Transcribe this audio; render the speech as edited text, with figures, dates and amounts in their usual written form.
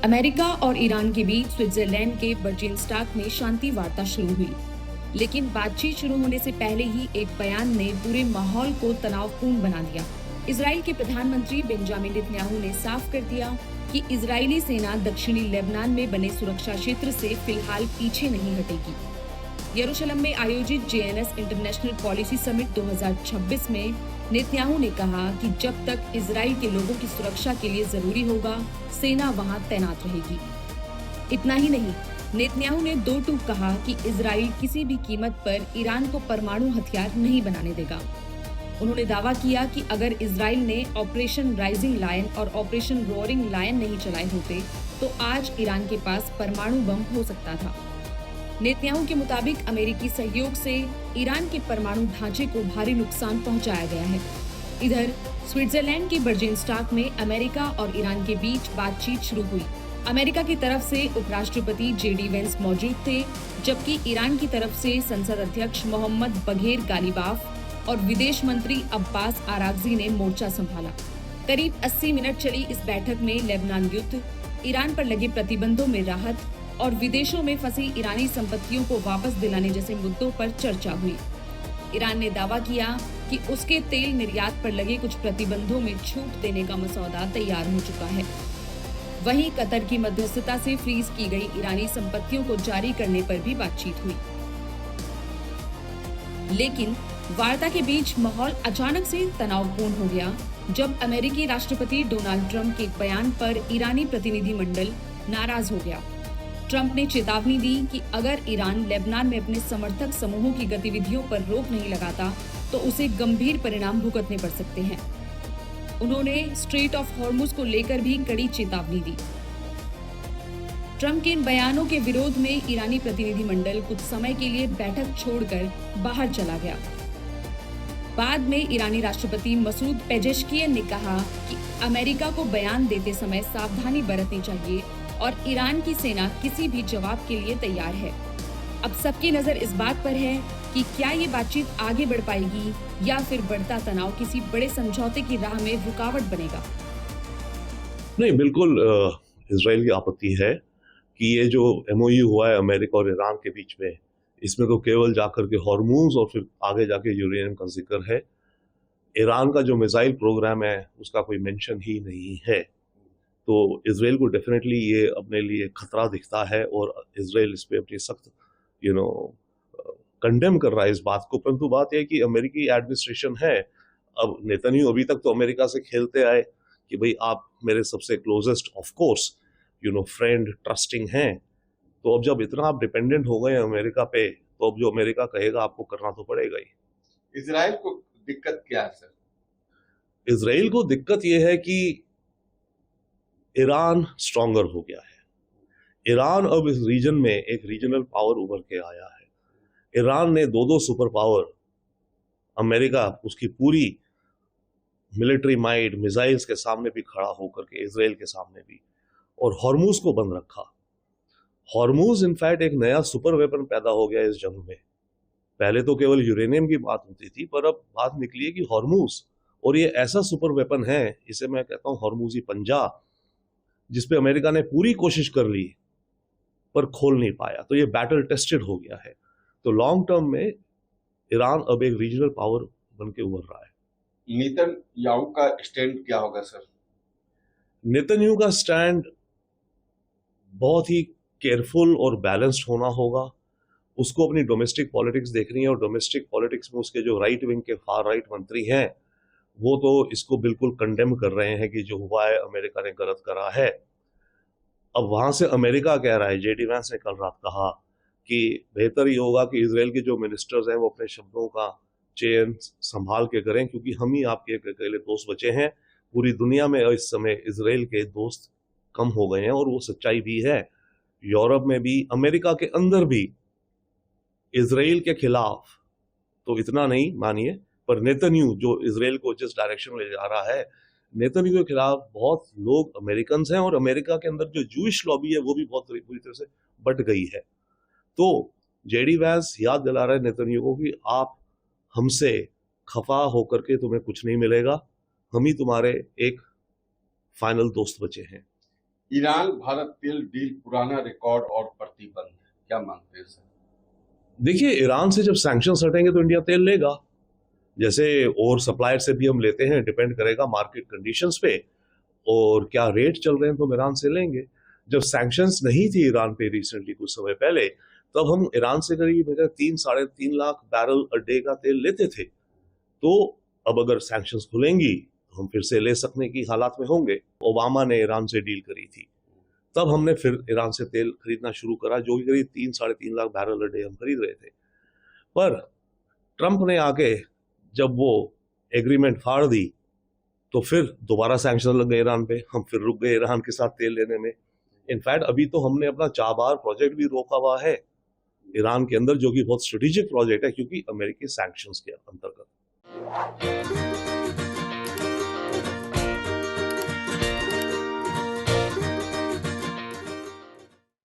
America और Iran के बीच Switzerland के बर्जिनस्टाक में शांति वार्ता शुरू हुई, लेकिन बातचीत शुरू होने से पहले ही एक बयान ने पूरे माहौल को तनावपूर्ण बना दिया। इजराइल के प्रधानमंत्री बेंजामिन नेतन्याहू ने साफ कर दिया कि इजरायली सेना दक्षिणी लेबनान में बने सुरक्षा क्षेत्र से फिलहाल पीछे नहीं हटेगी। यरूशलेम में आयोजित जेएनएस इंटरनेशनल पॉलिसी समिट 2026 में नेतन्याहू ने कहा कि जब तक इजराइल के लोगों की सुरक्षा के लिए जरूरी होगा, सेना वहां तैनात रहेगी। इतना ही नहीं, नेतन्याहू ने दो टूक कहा कि इजराइल किसी भी कीमत पर ईरान को परमाणु हथियार नहीं बनाने देगा। उन्होंने दावा किया कि अगर इजराइल ने ऑपरेशन राइजिंग लायन और ऑपरेशन रोअरिंग लायन नहीं चलाए होते, तो आज ईरान के पास परमाणु बम हो सकता था। नेतन्याहू के मुताबिक अमेरिकी सहयोग से ईरान के परमाणु ढांचे को भारी नुकसान पहुंचाया गया है। इधर स्विट्जरलैंड के बर्जिनस्टाक में अमेरिका और ईरान के बीच बातचीत शुरू हुई। अमेरिका की तरफ से उपराष्ट्रपति जेडी वेंस मौजूद थे, जबकि ईरान की तरफ से संसद अध्यक्ष मोहम्मद बघेर गालिबाफ और विदेश मंत्री अब्बास आरागजी ने मोर्चा संभाला। करीब 80 मिनट चली इस बैठक में लेबनान युद्ध, ईरान पर लगे प्रतिबंधों में राहत और विदेशों में फंसी ईरानी संपत्तियों को वापस दिलाने जैसे मुद्दों पर चर्चा हुई। ईरान ने दावा किया कि उसके तेल निर्यात पर लगे कुछ प्रतिबंधों में छूट देने का मसौदा तैयार हो चुका है। वहीं कतर की मध्यस्थता से फ्रीज की गई ईरानी संपत्तियों को जारी करने पर भी बातचीत हुई। लेकिन वार्ता के बीच माहौल अचानक से तनावपूर्ण हो गया जब अमेरिकी राष्ट्रपति डोनाल्ड ट्रंप के एक बयान पर ईरानी प्रतिनिधिमंडल नाराज हो गया। ट्रंप ने चेतावनी दी कि अगर ईरान लेबनान में अपने समर्थक समूहों की गतिविधियों पर रोक नहीं लगाता तो उसे गंभीर परिणाम भुगतने पड़ सकते हैं। उन्होंने स्ट्रेट ऑफ हॉर्मुज को लेकर भी कड़ी चेतावनी दी। ट्रंप के इन बयानों के विरोध में ईरानी प्रतिनिधिमंडल कुछ समय के लिए बैठक छोड़कर बाहर चला गया। बाद में ईरानी राष्ट्रपति मसूद पेजेश्कियन ने कहा कि अमेरिका को बयान देते समय सावधानी बरतनी चाहिए और ईरान की सेना किसी भी जवाब के लिए तैयार है। अब सबकी नजर इस बात पर है कि क्या ये बातचीत आगे बढ़ पाएगी या फिर बढ़ता तनाव किसी बड़े समझौते की राह में रुकावट बनेगा। नहीं, बिल्कुल इजराइल की आपत्ति है कि ये जो एमओयू हुआ है अमेरिका और ईरान के बीच में, इसमें तो केवल जाकर के हॉर्मूज और फिर आगे जाके यूरेनियम का जिक्र है। ईरान का जो मिसाइल प्रोग्राम है उसका कोई मेंशन ही नहीं है। तो इजराइल को डेफिनेटली ये अपने लिए खतरा दिखता है और इजराइल इस पे अपनी सख्त कंडेम कर रहा है इस बात को। परंतु बात यह है कि अमेरिकी एडमिनिस्ट्रेशन है, अब नेतन्याहू अभी तक तो अमेरिका से खेलते आए कि भाई आप मेरे सबसे closest of course friend trusting हैं, तो अब जब इतना आप डिपेंडेंट हो गए अमेरिका पे, तो अब जो अमेरिका कहेगा आपको करना तो पड़ेगा ही। इजराइल को दिक्कत क्या है सर? इजराइल को दिक्कत यह है कि ईरान स्ट्रॉन्गर हो गया है। ईरान अब इस रीजन में एक रीजनल पावर उभर के आया है। ईरान ने दो सुपर पावर, अमेरिका उसकी पूरी मिलिट्री माइट मिसाइल्स के सामने भी खड़ा होकर के, इजराइल के सामने भी, और हॉर्मूज को बंद रखा। हॉर्मूज इनफैक्ट एक नया सुपर वेपन पैदा हो गया इस जंग में। पहले तो केवल यूरेनियम की बात होती थी, पर अब बात निकली है कि हॉर्मूज, और ये ऐसा सुपर वेपन है, इसे मैं कहता हूं हॉर्मूजी पंजा, जिसपे अमेरिका ने पूरी कोशिश कर ली पर खोल नहीं पाया। तो ये बैटल टेस्टेड हो गया है। तो लॉन्ग टर्म में ईरान अब एक रीजनल पावर बन के उभर रहा है। नेतन्याहू का स्टैंड क्या होगा सर? नेतन्याहू का स्टैंड बहुत ही केयरफुल और बैलेंस्ड होना होगा। उसको अपनी डोमेस्टिक पॉलिटिक्स देखनी है, और डोमेस्टिक पॉलिटिक्स में उसके जो राइट विंग के फार राइट मंत्री हैं वो तो इसको बिल्कुल कंडेम कर रहे हैं कि जो हुआ है अमेरिका ने गलत करा है। अब वहां से अमेरिका कह रहा है, जेडी वैंस ने कल रात कहा कि बेहतर ये होगा कि इजराइल के जो मिनिस्टर्स हैं वो अपने शब्दों का चयन संभाल के करें, क्योंकि हम ही आपके अकेले दोस्त बचे हैं। पूरी दुनिया में इस समय इजराइल के दोस्त कम हो गए हैं, और वो सच्चाई भी है। यूरोप में भी, अमेरिका के अंदर भी इजराइल के खिलाफ तो इतना नहीं मानिए, पर नेतन्याहू जो इजराइल को जिस डायरेक्शन ले जा रहा है, नेतन्याहू के खिलाफ बहुत लोग अमेरिकन हैं, और अमेरिका के अंदर जो जूइश लॉबी है वो भी बहुत पूरी तरह से बट गई है। तो जेडी वैंस याद दिला रहे नेतन्याहू को कि आप हमसे खफा होकर के तुम्हें कुछ नहीं मिलेगा, हम ही तुम्हारे एक फाइनल दोस्त बचे हैं। ईरान भारत तेल डील पुराना रिकॉर्ड और प्रतिबंध है, क्या मानते हैं सर? देखिए, ईरान से जब सैंक्शंस हटेंगे तो इंडिया तेल लेगा। जैसे और सप्लायर से भी हम लेते हैं, डिपेंड करेगा मार्केट कंडीशंस पे और क्या रेट चल रहे हैं, तो हम ईरान से लेंगे। जब सैंक्शंस नहीं थी ईरान पे रिसेंटली कुछ समय पहले, तब हम ईरान से करीब 3-3.5 लाख बैरल अ डे का तेल लेते थे। तो अब अगर सैंक्शंस खुलेंगी तो हम फिर से ले सकने की हालात में होंगे। ओबामा ने ईरान से डील करी थी, तब हमने फिर ईरान से तेल खरीदना शुरू करा, जो कि करीब 3-3.5 लाख बैरल अ डे हम खरीद रहे थे। पर ट्रंप ने आके जब वो एग्रीमेंट फाड़ दी तो फिर दोबारा सैंक्शन लग गए ईरान पे, हम फिर रुक गए ईरान के साथ तेल लेने में। इनफैक्ट अभी तो हमने अपना चाबार प्रोजेक्ट भी रोका हुआ है ईरान के अंदर, जो कि बहुत स्ट्रेटेजिक प्रोजेक्ट है, क्योंकि अमेरिकी सैंक्शंस के अंतर्गत।